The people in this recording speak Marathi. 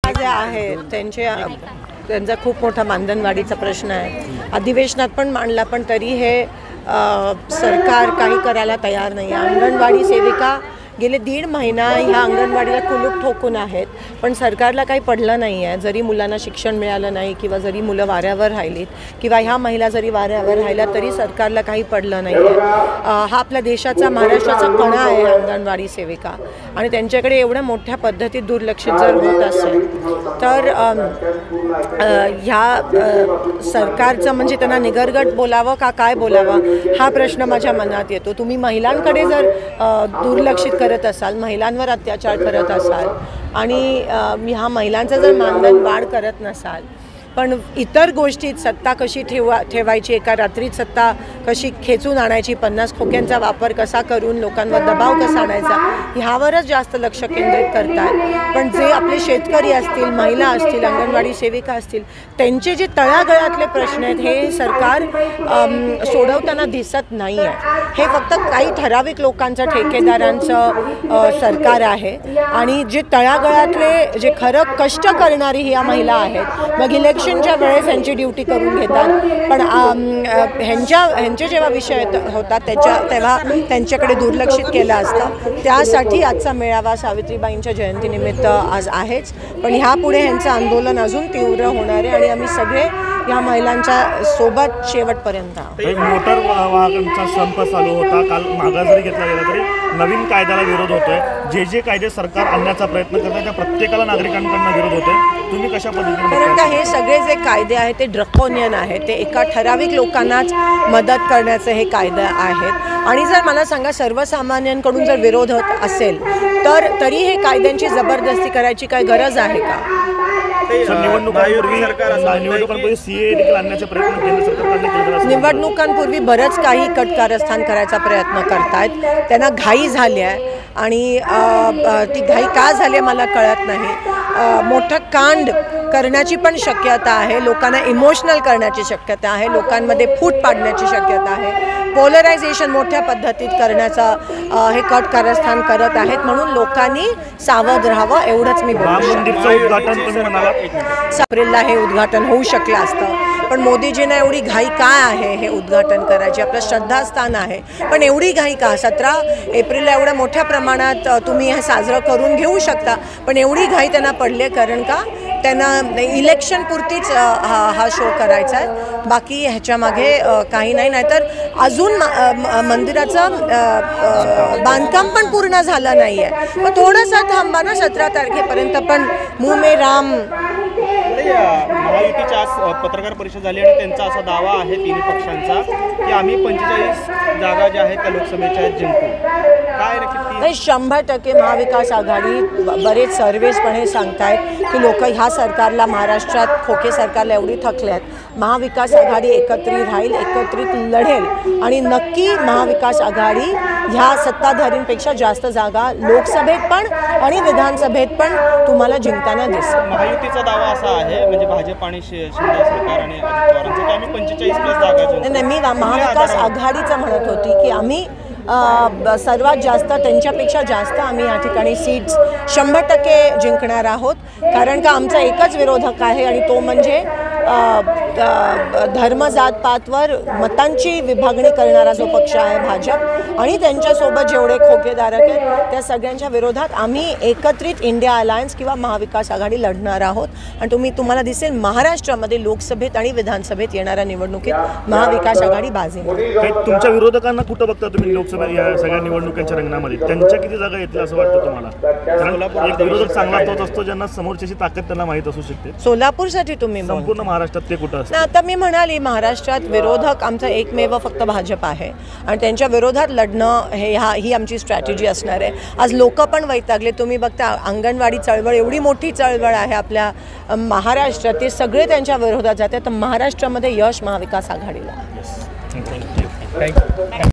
महिला ज्या आहेत त्यांचा खूप मोठा मानधनवाढीचा प्रश्न आहे, अधिवेशनात पण मांडला, पण तरी हे सरकार काही करायला तयार नाही आहे। अंगणवाडी सेविका गेले 1.5 महिना ह्या अंगणवाडीला कुलूप ठोकून आहेत, पण सरकारला काही पडलं नाही आहे। जरी मुलांना शिक्षण मिळालं नाही किंवा जरी मुलं वाऱ्यावर राहिलीत किंवा ह्या महिला जरी वाऱ्यावर राहिल्या तरी सरकारला काही पडलं नाही आहे। हा आपल्या देशाचा, महाराष्ट्राचा कणा आहे अंगणवाडी सेविका, आणि त्यांच्याकडे एवढ्या मोठ्या पद्धतीत दुर्लक्षित जर होत असेल तर ह्या सरकारचं म्हणजे त्यांना निगरगट बोलावं का काय बोलावं हा प्रश्न माझ्या मनात येतो। तुम्ही महिलांकडे जर दुर्लक्षित करत असाल, महिलांवर अत्याचार करत असाल आणि ह्या महिलांचं जर मानधन वाढ करत नसाल, पण इतर गोष्टीत सत्ता कशी ठेवायची, एका रात्रीत सत्ता कशी खेचून आणायची, 50 खोक्यांचा वापर कसा करून लोकांवर दबाव कसा आणायचा ह्यावरच जास्त लक्ष केंद्रित करतात। पण जे आपले शेतकरी असतील, महिला असतील, अंगणवाडी सेविका असतील, त्यांचे जे तळागाळातले प्रश्न आहेत हे सरकार सोडवताना दिसत नाही आहे। हे फक्त काही ठराविक लोकांचं, ठेकेदारांचं सरकार आहे, आणि जे तळागाळातले जे खरं कष्ट करणारी ह्या महिला आहेत, मग इलेक्शनच्या वेळेस ह्यांची ड्युटी करून घेतात, पण ह्यांचे जेव्हा विषय होतात तेव्हा त्यांच्याकडे दुर्लक्षित केलं असतं। त्यासाठी आजचा मेळावा सावित्रीबाईंच्या जयंतीनिमित्त आज आहेच, पण ह्यापुढे ह्यांचं आंदोलन अजून तीव्र होणार आहे आणि आम्ही सगळे या महिलांच्या सोबत शेवटपर्यंत आहोत। मोटर वाहनांचा संप चालू होता, काल मागे जरी घेतला गेला तरी नवीन कायद्याला विरोध होतोय। जे कायदे सरकार आणण्याचा प्रयत्न करत आहे त्या प्रत्येकाला नागरिकांकडून विरोध होतोय, तुम्ही कशा पद्धतीने? कारण का हे सगळे जे कायदे आहेत ते ड्रकोनियन आहेत, ते एका ठराविक लोकांनाच मदत करण्याचे हे कायदे आहेत। आणि जर मला सांगा, सर्वसामान्यांकडून जर विरोध होत असेल तर तरी हे कायद्यांची जबरदस्ती करायची काय गरज आहे का? निवडणुकांपूर्वी बरंच काही कटकारस्थान करायचा प्रयत्न करतायत, त्यांना घाई झाली आहे आणि ती घाई का झाली मला कळत नाही। मोठं कांड करण्याची पण शक्यता आहे, लोकांना इमोशनल करण्याची शक्यता आहे, लोकांमध्ये फूट पाडण्याची शक्यता आहे, पोलरायझेशन मोठ्या पद्धतीत करण्याचा हे कटकारस्थान करत आहेत, म्हणून लोकांनी सावध राहावं एवढंच मी एप्रिलला हे उद्घाटन होऊ शकलं असतं, पण मोदीजींना एवढी घाई काय आहे हे उद्घाटन करायची? आपलं श्रद्धास्थान आहे, पण एवढी घाई का? 17 एप्रिलला एवढ्या मोठ्या प्रमाणात तुम्ही हे साजरं करून घेऊ शकता, पण एवढी घाई त्यांना पडले कारण का त्यांना इलेक्शन पुरतीच हा शो करायचा आहे, बाकी ह्याच्या मागे काही नाही। नाहीतर अजून मंदिराचं बांधकाम पण पूर्ण झालं नाही आहे, मग थोडंसं थांबा ना 17 तारखेपर्यंत। पण मुँह में राम। महायुतीची आज पत्रकार परिषद झाली आणि त्यांचा असा दावा आहे तिन्ही पक्षांचा की आम्ही 45 जागा ज्या आहेत त्या लोकसभेच्या आहेत जिंकू। काय नाही, 100% महाविकास आघाडी, बरेच सर्वेस पण हे सांगतायत की लोक ह्या सरकारला, महाराष्ट्रात खोके सरकारला एवढी थकले आहेत, महाविकास आघाडी एकत्रित राहील, एकत्रित लढेल आणि नक्की महाविकास आघाडी ह्या सत्ताधारींपेक्षा जास्त जागा लोकसभेत पण आणि विधानसभेत पण तुम्हाला जिंकताना दिसेल। महायुतीचा दावा असा आहे, म्हणजे भाजप आणि शिंदे सरकार आणि अजित पवारांचं, की आम्ही 45+ जागा जिंकू। नाही, मी महाविकास आघाडीचं म्हणत होती की आम्ही सर्वात जास्त, त्यांच्यापेक्षा जास्त आम्ही या ठिकाणी सीट्स 100% जिंकणार आहोत, कारण का आमचा एकच विरोधक आहे आणि तो म्हणजे धर्म, जात पातवर मतांची विभागणी करणारा जो पक्ष आहे भाजप, आणि त्यांच्यासोबत जेवढे खोकेधारक आहेत त्या सगळ्यांच्या विरोधात आम्ही एकत्रित इंडिया अलायन्स किंवा महाविकास आघाडी लढणार आहोत। आणि तुम्हाला दिसेल महाराष्ट्रामध्ये लोकसभेत आणि विधानसभेत येणाऱ्या निवडणुकीत महाविकास आघाडी बाजी। तुमच्या विरोधकांना कुठं बघता तुम्ही लोकसभा या सगळ्या निवडणुकांच्या रंगणामध्ये? त्यांच्या किती जागा येतील असं वाटतं तुम्हाला? कारण एक विरोधक चांगला तोच असतो ज्यांना समोरच्याची ताकद त्यांना माहीत असू शकते। सोलापूरसाठी तुम्ही संपूर्ण महाराष्ट्रात ते कुठं असतं? आता मी म्हणाली, महाराष्ट्रात विरोधक आमचा एकमेव फक्त भाजप आहे आणि त्यांच्या विरोधात लढणं ही आमची स्ट्रॅटेजी असणार आहे। आज लोक पण वैतागले, तुम्ही बघता अंगणवाडी चळवळ एवढी मोठी चळवळ आहे आपल्या महाराष्ट्रात, ते सगळे त्यांच्या विरोधात जाते, तर महाराष्ट्रामध्ये यश महाविकास आघाडीला। थँक्यू।